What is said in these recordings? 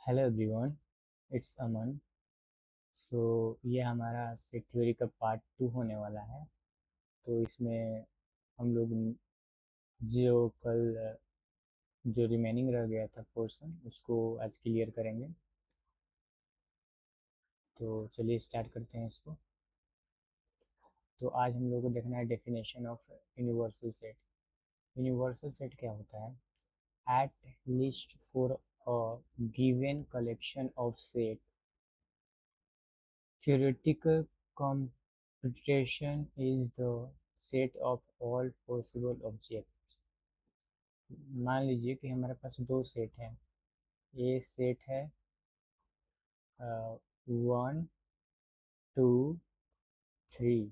Hello everyone, it's अमन। सो ये हमारा set theory का पार्ट 2 होने वाला है। तो इसमें हम लोग जो कल जो रिमेनिंग रह गया था पोर्शन उसको आज क्लियर करेंगे। तो चलिए स्टार्ट करते हैं इसको। तो आज हम लोग को देखना है definition of universal set. Universal set क्या होता है? At least for a given collection of set theoretical computation is the set of all possible objects। मान लीजिए कि हमारे पास दो सेट हैं। ए सेट है 1 2 3।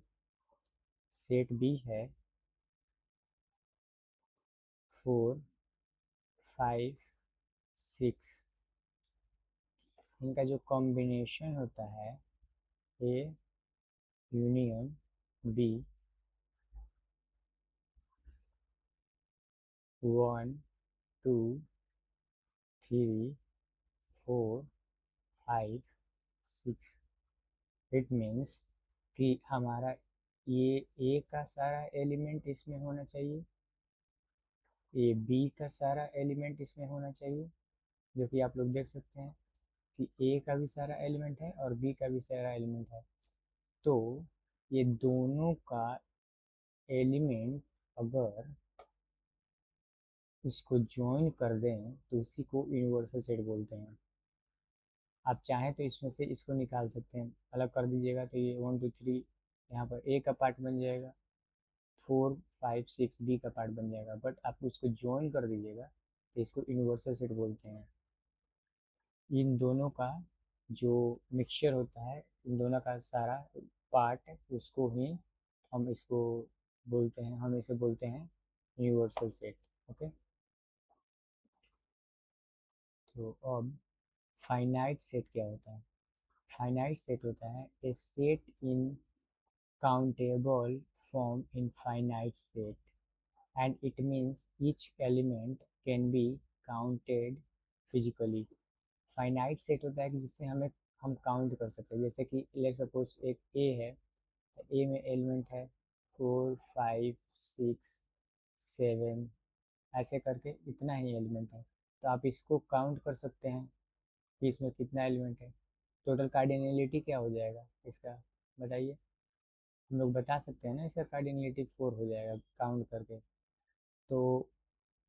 सेट बी है 4 5 6। इनका जो कॉम्बिनेशन होता है A union B 1 2 3 4 5 6। It means कि हमारा ये ए का सारा एलिमेंट इसमें होना चाहिए, ए बी का सारा एलिमेंट इसमें होना चाहिए, जो कि आप लोग देख सकते हैं कि ए का भी सारा एलिमेंट है और बी का भी सारा एलिमेंट है। तो ये दोनों का एलिमेंट अगर इसको ज्वाइन कर दें तो इसी को यूनिवर्सल सेट बोलते हैं। आप चाहें तो इसमें से इसको निकाल सकते हैं, अलग कर दीजिएगा तो ये 1 2 3 यहाँ पर ए का पार्ट बन जाएगा, 4 5 6 बी का पार्ट बन जाएगा। बट आप इसको ज्वाइन कर दीजिएगा तो इसको यूनिवर्सल सेट बोलते हैं। इन दोनों का जो मिक्सचर होता है, इन दोनों का सारा पार्ट, उसको ही हम इसको बोलते हैं, हम इसे बोलते हैं यूनिवर्सल सेट। ओके। तो अब फाइनाइट सेट क्या होता है? फाइनाइट सेट होता है a set in countable form in finite set and it means each element can be counted physically। Finite set होता है कि जिससे हम काउंट कर सकते हैं। जैसे कि लेट सपोज एक ए है, तो ए में एलिमेंट है 4 5 6 7, ऐसे करके इतना ही एलिमेंट है। तो आप इसको काउंट कर सकते हैं कि इसमें कितना एलिमेंट है। टोटल कार्डिनलिटी क्या हो जाएगा इसका, बताइए। हम लोग बता सकते हैं ना, इसका कार्डिनलिटी 4 हो जाएगा काउंट करके। तो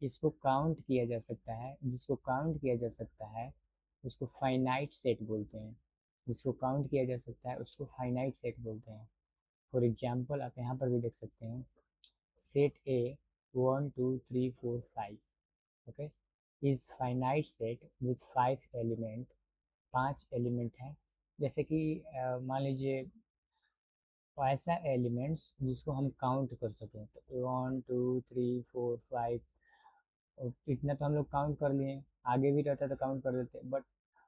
इसको काउंट किया जा सकता है, जिसको काउंट किया जा सकता है उसको फाइनाइट सेट बोलते हैं। जिसको काउंट किया जा सकता है उसको फाइनाइट सेट बोलते हैं। फॉर एग्जाम्पल आप यहाँ पर भी देख सकते हैं, set A 1 2 3 4 5, okay, is finite set with 5 element. 5 element हैं। जैसे कि मान लीजिए ऐसा एलिमेंट्स जिसको हम काउंट कर सकें, तो 1 2 3 4 5, और इतना तो हम लोग काउंट कर लिए। आगे भी रहता तो काउंट कर देते, बट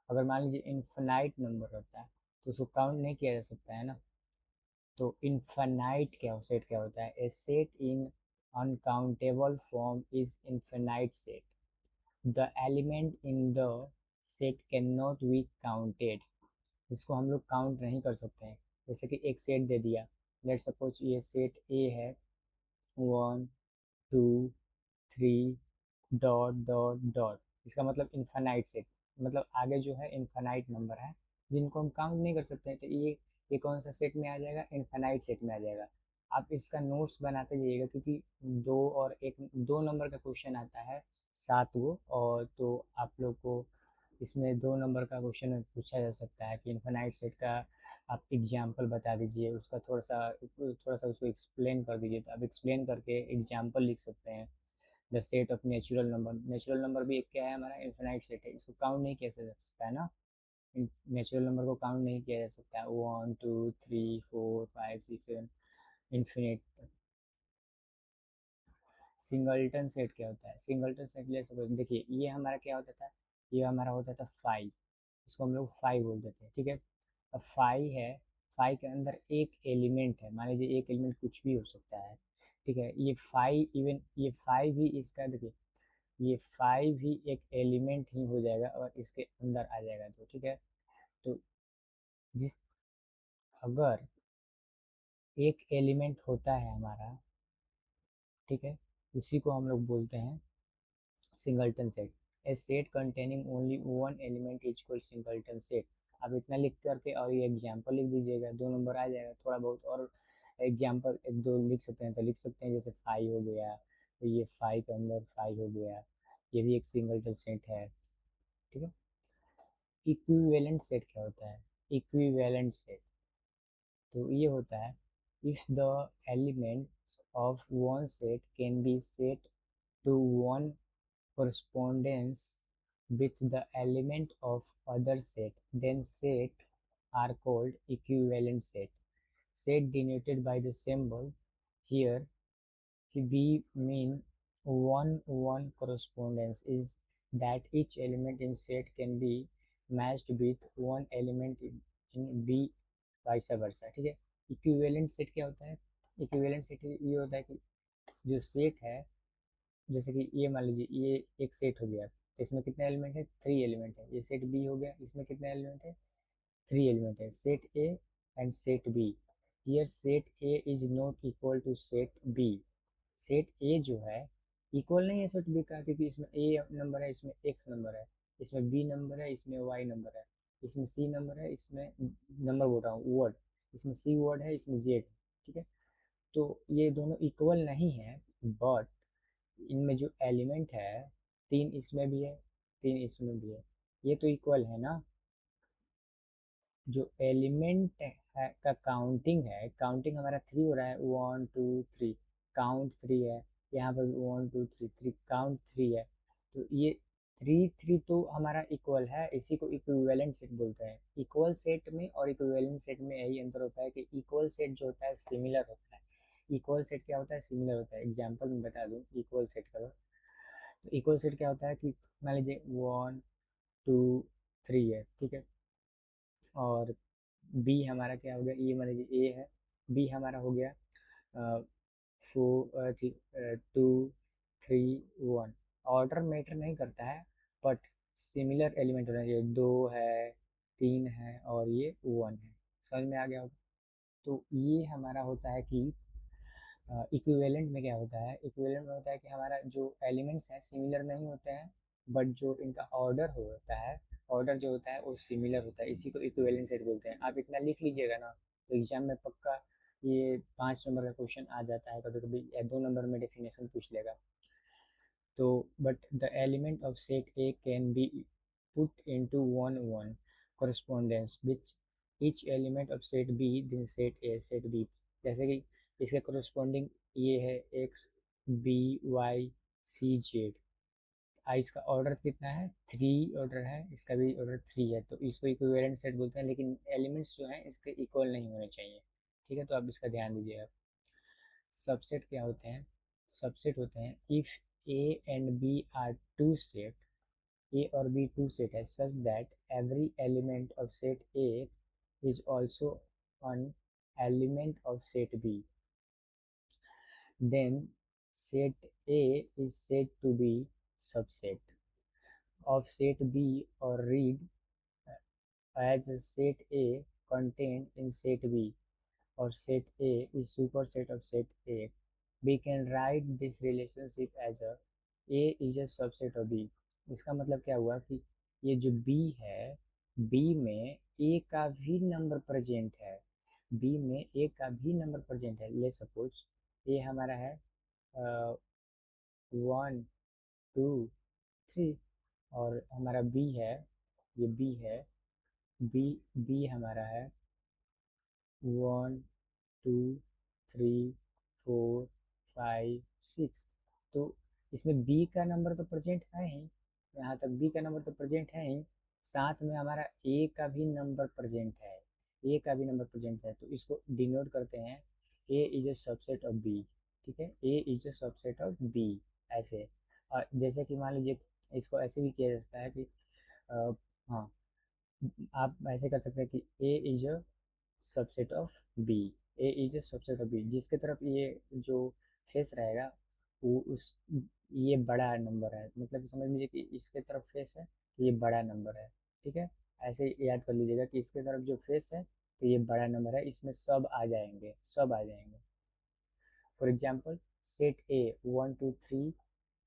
अगर मान लीजिए इनफाइनाइट नंबर रहता है तो उसको काउंट नहीं किया जा सकता है ना। तो इनफाइनाइट क्या सेट क्या होता है? A set in uncountable form is infinite set. The element in the set can not be counted. इसको हम लोग काउंट नहीं कर सकते हैं। जैसे कि एक सेट दे दिया, लेट सपोज ये सेट ए है 1 2 3 डॉट डॉट डॉट, इसका मतलब इन्फानाइट सेट, मतलब आगे जो है इन्फानाइट नंबर है जिनको हम काउंट नहीं कर सकते हैं। तो ये कौन सा सेट में आ जाएगा? इन्फानाइट सेट में आ जाएगा। आप इसका नोट्स बनाते जाइएगा, क्योंकि दो और एक, 2 नंबर का क्वेश्चन आता है 7 गो, और तो आप लोग को इसमें 2 नंबर का क्वेश्चन पूछा जा सकता है कि इन्फानाइट सेट का आप एग्जाम्पल बता दीजिए, उसका थोड़ा सा उसको एक्सप्लेन कर दीजिए। तो आप एक्सप्लेन करके एग्जाम्पल लिख सकते हैं। The set of natural number, natural number भी एक क्या है हमारा? इन्फिनाइट सेट है। इसको काउंट नहीं किया जा सकता है ना, नेचुरल नंबर को काउंट नहीं किया जा सकता है। 1 2 3 4 5 6 7 इन्फिनिट। सिंगल्टन सेट क्या होता है? सिंगल्टन सेट ले सपोज देखिए, ये हमारा क्या होता था? ये हमारा होता था 5, इसको हम लोग 5 बोल देते हैं, ठीक है। अब 5 है, 5 के अंदर एक एलिमेंट है, मान लीजिए एक एलिमेंट कुछ भी हो सकता है, ठीक है। ये 5 इवन ये 5 ही इसका देखिए ये 5 ही एक एलिमेंट ही हो जाएगा और इसके अंदर आ जाएगा। तो ठीक है, तो जिस अगर एक एलिमेंट होता है हमारा, ठीक है, उसी को हम लोग बोलते हैं singleton set. A set containing only one element is called singleton set. आप इतना लिख करके और ये एग्जाम्पल लिख दीजिएगा, 2 नंबर आ जाएगा। थोड़ा बहुत और एग्जाम्पल एक दो लिख सकते हैं तो लिख सकते हैं, जैसे 5 हो गया, तो ये 5 के अंदर 5 हो गया, ये भी एक सिंगलटन सेट है। ठीक है। इक्विवेलेंट सेट क्या होता है? इक्विवेलेंट सेट तो ये होता है, if the elements of one set can be set to one correspondence with the element of other set, then set are called equivalent set. Set denoted by the symbol here B mean one correspondence is that each element in set can be matched with one element in B vice versa। ठीक है। Equivalent set क्या होता है? Equivalent set ये होता है कि जो सेट है, जैसे कि ये मान लीजिए ये एक सेट हो गया, तो इसमें कितने एलिमेंट है? 3 एलिमेंट है। ये सेट बी हो गया, इसमें कितने एलिमेंट है? 3 एलिमेंट है। Set A and set B, here set A is not equal to set B. Set A जो है इक्वल नहीं है सेट बी का, क्योंकि इसमें ए नंबर है, इसमें एक्स नंबर है, इसमें बी नंबर है, इसमें वाई नंबर है, इसमें सी नंबर है, इसमें नंबर बोल रहा हूँ वर्ड, इसमें सी वर्ड है, इसमें जेड। ठीक है। तो ये दोनों इक्वल नहीं है, बट इनमें जो एलिमेंट है, 3 इसमें भी है, 3 इसमें भी है, ये तो इक्वल है ना। जो एलिमेंट है का काउंटिंग है, काउंटिंग हमारा 3 हो रहा है, 1 2 3, काउंट 3 है, यहाँ पर भी 1 2 3 3 काउंट 3 है। तो ये 3 3 तो हमारा इक्वल है, इसी को इक्विवेलेंट सेट बोलते हैं। इक्वल सेट में और इक्विवेलेंट सेट में यही अंतर होता है कि इक्वल सेट जो होता है सिमिलर होता है। इक्वल सेट क्या होता है? सिमिलर होता है। एग्जाम्पल में बता दूँ इक्वल सेट का। तो इक्वल सेट क्या होता है कि मान लीजिए 1 2 3 है, ठीक है, और बी हमारा क्या हो गया? ये मान लीजिए ए है, बी हमारा हो गया 4 2 3 1। ऑर्डर मैटर नहीं करता है, बट सिमिलर एलिमेंट होना चाहिए। 2 है, 3 है और ये 1 है। समझ में आ गया होगा? तो ये हमारा होता है कि इक्विवेलेंट में क्या होता है? इक्विवेलेंट में होता है कि हमारा जो एलिमेंट्स हैं सिमिलर नहीं होते हैं, बट जो इनका ऑर्डर होता है, ऑर्डर जो होता है वो सिमिलर होता है। इसी को इक्विवेलेंट सेट बोलते हैं। आप इतना लिख लीजिएगा ना, तो एग्जाम में पक्का ये 5 नंबर का क्वेश्चन आ जाता है कभी कभी, या 2 नंबर में डेफिनेशन पूछ लेगा। तो but the element of set A can be put into one correspondence which each element of set b then set b। जैसे कि इसके corresponding ये है x b y c z। इसका ऑर्डर कितना है? 3 ऑर्डर है, इसका भी ऑर्डर 3 है, तो इसको इक्विवेलेंट सेट बोलते हैं। लेकिन एलिमेंट्स जो हैं इसके इक्वल नहीं होने चाहिए। ठीक है, तो आप इसका ध्यान दीजिएगा। सबसेट क्या होते हैं? सबसेट होते हैं if A and B are two set, A और बी टू सेट है, such that every element of set A is also an element of set B, then set A is said to be subset of set B or read as set A contained in set B, or set A is superset of set A. We can write this relationship as A is a subset of B। इसका मतलब क्या हुआ कि ये जो B है, B में A का भी नंबर प्रेजेंट है, B में A का भी नंबर प्रेजेंट है। ले सपोज A हमारा है 1 2 3, और हमारा B है, ये B है, बी बी हमारा है 1 2 3 4 5 6। तो इसमें बी का नंबर तो प्रेजेंट है ही, यहाँ तक बी का नंबर तो प्रेजेंट है ही, साथ में हमारा ए का भी नंबर प्रेजेंट है, ए का भी नंबर प्रेजेंट है। तो इसको डिनोट करते हैं A is a subset of B. ठीक है, A is a subset of B. ऐसे जैसे कि मान लीजिए इसको ऐसे भी किया जा सकता है कि हाँ, आप ऐसे कर सकते हैं कि A is a subset of B, A is a subset of B, जिसके तरफ ये जो फेस रहेगा वो उस ये बड़ा नंबर है, मतलब समझ लीजिए कि इसके तरफ फेस है तो ये बड़ा नंबर है, ठीक है। ऐसे याद कर लीजिएगा कि इसके तरफ जो फेस है तो ये बड़ा नंबर है, इसमें सब आ जाएंगे, सब आ जाएंगे। For example set A 1 2 3,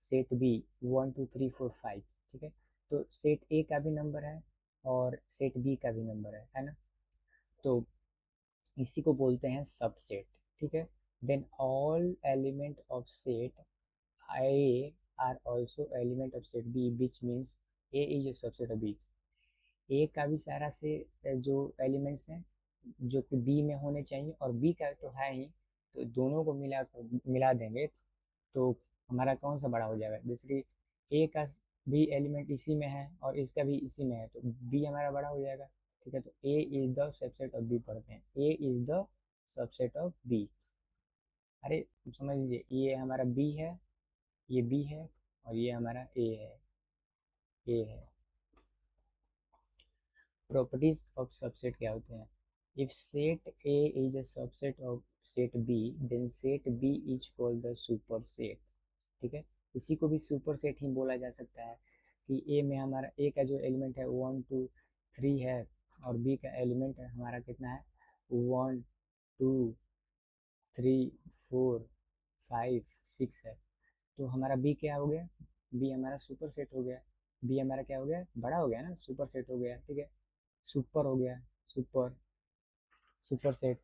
set B 1 2 3 4 5, ठीक है। तो सेट ए का भी नंबर है और सेट बी का भी नंबर है ना। तो इसी को बोलते हैं सबसेट, ठीक है। Then all element of set A are also element of set B, which means A is a subset of B. A का भी सारा से जो एलिमेंट्स हैं जो कि बी में होने चाहिए और बी का तो है ही, तो दोनों को मिला देंगे तो हमारा कौन सा बड़ा हो जाएगा। जैसे कि ए का भी एलिमेंट इसी में है और इसका भी इसी में है तो बी हमारा बड़ा हो जाएगा, ठीक है। तो A is the subset of B पढ़ते हैं, A is the subset of B. अरे समझ लीजिए ये हमारा बी है, ये बी है और ये हमारा ए है, ए है। प्रॉपर्टीज ऑफ सबसेट क्या होते हैं। If set A is a subset of set B then set B is called the super set, ठीक है। इसी को भी सुपर सेट ही बोला जा सकता है कि ए में हमारा ए का जो एलिमेंट है 1 2 3 है और बी का एलिमेंट है हमारा कितना है 1 2 3 4 5 6 है। तो हमारा बी क्या हो गया, बी हमारा सुपर सेट हो गया, बी हमारा क्या हो गया, बड़ा हो गया ना, सुपर सेट हो गया, ठीक है। सुपर हो गया, super, super set.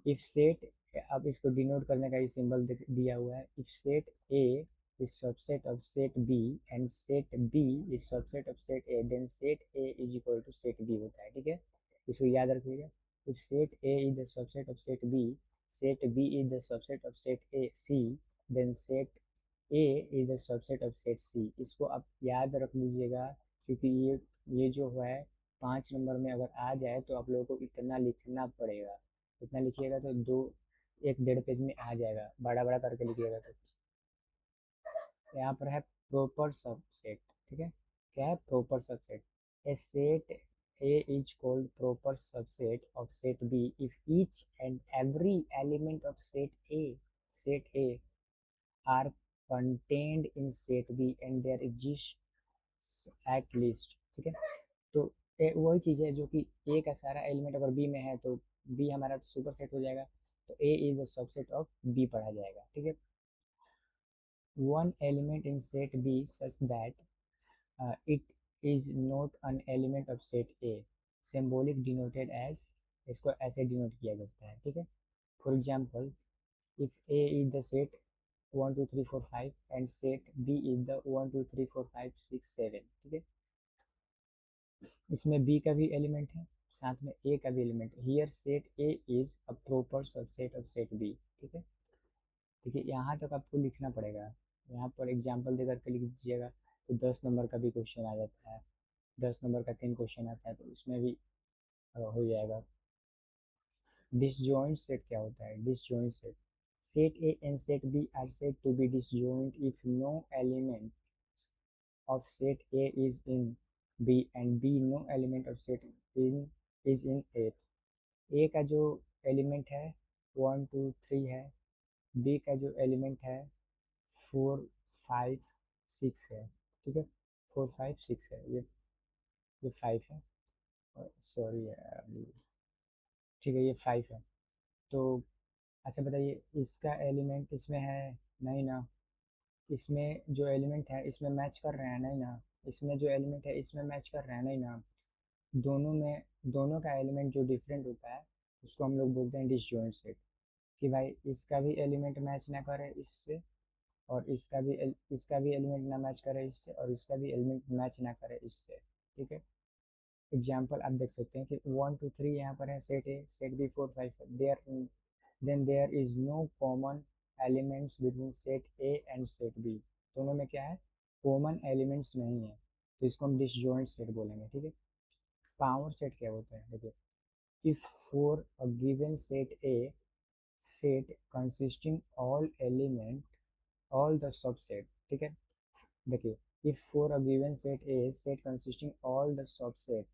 If set, अब इसको डिनोट करने का ये सिंबल दिया हुआ है, if set A is subset of set B and set B is subset of set A then set A is equal to set B होता है, ठीक है। इसको याद रखिएगा। If set A is the subset of set B, set B is the subset of set A C, then set A is the subset of set C. इसको आप याद रख लीजिएगा क्योंकि ये जो है 5 नंबर में अगर आ जाए तो आप लोगों को इतना लिखना पड़ेगा। इतना लिखिएगा तो 1 1.5 पेज में आ जाएगा, बड़ा बड़ा करके लिखिएगा तो। यहाँ पर है प्रॉपर सबसेट, ठीक है। क्या है proper subset, a set A is called proper subset of set B if each and every element of set A are contained in set B and there exist at least, ठीक है। तो वही चीज़ है जो कि ए का सारा एलिमेंट अगर बी में है तो बी हमारा तो सुपर सेट हो जाएगा, तो A is the subset of B पढ़ा जाएगा, ठीक है। One element in set B such that it is not an element of set A, symbolic denoted as, इसको ऐसे डिनोट किया जाता है, ठीक है। For example if A is the set 1 2 3 4 5 and set B is the 1 2 3 4 5 6 7, ठीक है। इसमें बी का भी एलिमेंट है साथ में ए का भी एलिमेंट है, here set A is a proper subset of set B, ठीक है। देखिए यहाँ तक आपको लिखना पड़ेगा, यहाँ पर एग्जाम्पल देकर के लिख दीजिएगा तो 10 नंबर का भी क्वेश्चन आ जाता है, 10 नंबर का 3 क्वेश्चन आता है तो इसमें भी हो जाएगा। डिसजॉइंट सेट क्या होता है, disjoint set, set A and set B are said to be disjoint if no element of set A is in B and B no element of set in is in A। A का जो element है 1 2 3 है, B का जो element है 4 5 6 है, ठीक है। 4 5 6 है, ये 5 है, सॉरी ठीक है ये 5 है। तो अच्छा बताइए इसका एलिमेंट इसमें है नहीं ना, इसमें जो एलिमेंट है इसमें मैच कर रहे हैं नहीं ना, इसमें जो एलिमेंट है इसमें मैच कर रहे हैं नहीं ना। दोनों में, दोनों का एलिमेंट जो डिफरेंट होता है उसको हम लोग बोलते हैं डिसजॉइंट सेट, कि भाई इसका भी एलिमेंट मैच ना करे इससे और इसका भी एलिमेंट ना मैच करे इससे और इसका भी एलिमेंट मैच ना करे इससे, ठीक है। एग्जाम्पल आप देख सकते हैं कि 1 2 3 यहाँ पर है set A, set B 4 5 there, then there is no common elements between set A and set B. दोनों में क्या है, कॉमन एलिमेंट्स नहीं है, तो इसको हम डिसजॉइंट सेट बोलेंगे, ठीक है। पावर सेट क्या होता है देखिए, if for a given set A, set consisting all element all the subset, ठीक है। देखिए if for a given set A, set consisting all the subset,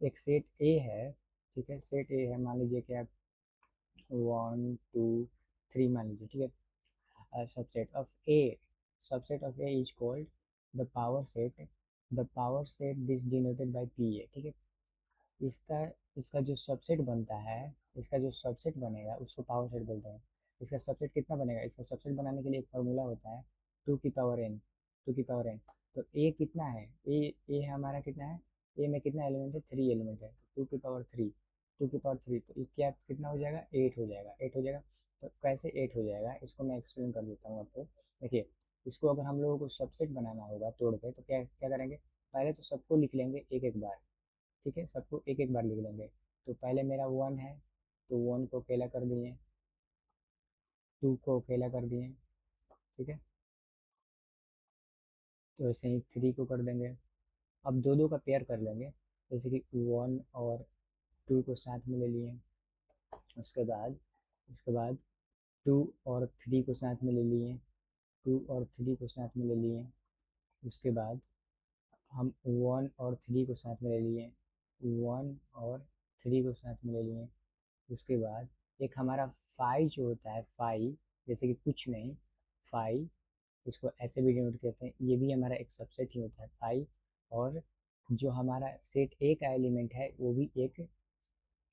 एक सेट ए है, ठीक है, सेट ए है मान लीजिए कि आप 1 2 3 मान लीजिए, ठीक है। Subset of A is called the power set, the power set this denoted by P A, ठीक है। इसका इसका जो सबसेट बनता है, इसका जो सबसेट बनेगा उसको पावर सेट बोलते हैं। इसका सबसेट कितना बनेगा, इसका सबसेट बनाने के लिए एक फार्मूला होता है, टू की पावर एन, टू की पावर एन। तो ए कितना है, ए हमारा कितना है, ए में कितना एलिमेंट है, 3 एलिमेंट है, तो टू की पावर थ्री, टू की पावर थ्री, तो ये क्या कितना हो जाएगा, 8 हो जाएगा, 8 हो जाएगा। तो कैसे 8 हो जाएगा, इसको मैं एक्सप्लेन कर देता हूँ आपको। देखिए, इसको अगर हम लोगों को सबसेट बनाना होगा तोड़ के, तो क्या क्या करेंगे, पहले तो सबको लिख लेंगे एक एक बार, ठीक है, सबको एक एक बार लिख लेंगे। तो पहले मेरा 1 है, तो 1 को अकेला कर दिए, 2 को अकेला कर दिए, ठीक है। तो ऐसे ही 3 को कर देंगे। अब दो दो का पेयर कर लेंगे, जैसे कि 1 और 2 को साथ में ले लिए। उसके बाद उसके बाद 2 और 3 को साथ में ले लिए, 2 और 3 को साथ में ले लिए। उसके बाद हम 1 और 3 को साथ में ले लिए, 1 और 3 को साथ में ले लिए। उसके बाद एक हमारा फाई जो होता है, फाई, जैसे कि कुछ नहीं, फाई, इसको ऐसे भी डिनोट करते हैं, ये भी हमारा एक सबसेट ही होता है, फाई। और जो हमारा सेट ए का एलिमेंट है वो भी एक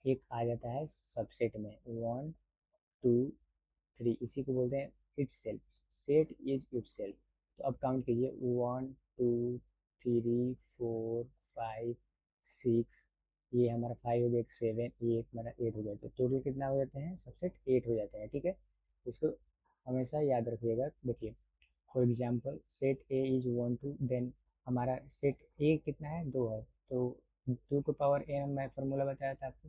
एक आ जाता है सबसेट में, 1 2 3, इसी को बोलते हैं it self, set is it self. तो अब काउंट कीजिए, 1 2 3 4 5 6, ये हमारा 5 हो गया, एक 7, ये एक हमारा 8 हो गया। तो टोटल कितना हो जाते हैं, सबसेट 8 हो जाते हैं, ठीक है। इसको हमेशा याद रखिएगा। देखिए, for example set A is 1 2, then हमारा सेट ए कितना है, 2 है, तो 2 के पावर ए मैं फार्मूला बताया था आपको,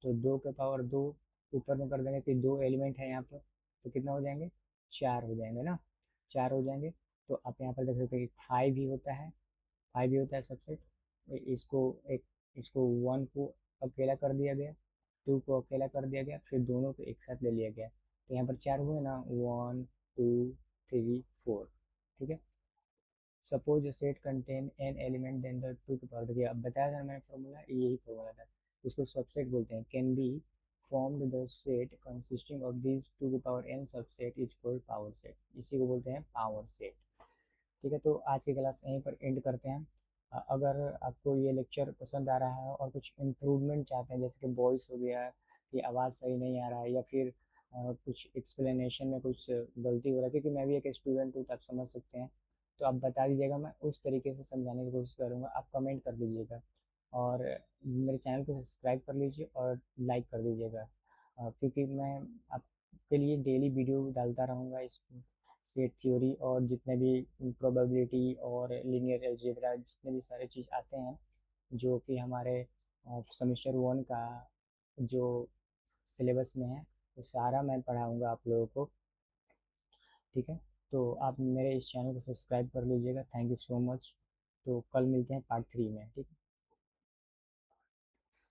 तो 2 के पावर 2 ऊपर में कर देंगे कि 2 एलिमेंट है यहाँ पर, तो कितना हो जाएंगे, 4 हो जाएंगे ना, 4 हो जाएंगे। तो आप यहाँ पर देख सकते हैं कि 5 भी होता है, 5 भी होता है सबसेट। इसको एक इसको 1 को अकेला कर दिया गया, 2 को अकेला कर दिया गया, फिर दोनों को एक साथ ले लिया गया, तो यहाँ पर 4 हुए ना, 1 2 3 4, ठीक है। Suppose set contain n element then the two की पावर, देखिए अब बताया था मैंने फॉर्मूला, यही फॉर्मूला था। उसको सबसेट बोलते हैं, can be formed the set consisting of this two की power n subset is called power set, इसी को बोलते हैं पावर सेट, ठीक है। तो आज की क्लास यहीं पर एंड करते हैं। अगर आपको ये लेक्चर पसंद आ रहा है और कुछ इम्प्रूवमेंट चाहते हैं, जैसे कि वॉइस हो गया, कि आवाज़ सही नहीं आ रहा है, या फिर कुछ एक्सप्लेनेशन में कुछ गलती हो रहा है, क्योंकि मैं भी एक स्टूडेंट हूँ, तो आप समझ सकते हैं, तो आप बता दीजिएगा, मैं उस तरीके से समझाने की कोशिश करूँगा। आप कमेंट कर दीजिएगा, और मेरे चैनल को सब्सक्राइब कर लीजिए और लाइक कर दीजिएगा, क्योंकि मैं आपके लिए डेली वीडियो डालता रहूँगा इस सेट थ्योरी और जितने भी प्रोबेबिलिटी और लीनियर अलजेब्रा, जितने भी सारे चीज़ आते हैं जो कि हमारे सेमेस्टर 1 का जो सिलेबस में है, वो सारा मैं पढ़ाऊँगा आप लोगों को, ठीक है। तो आप मेरे इस चैनल को सब्सक्राइब कर लीजिएगा। Thank you so much. तो कल मिलते हैं पार्ट 3 में, ठीक है।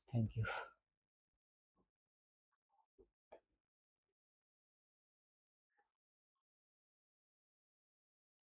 Thank you.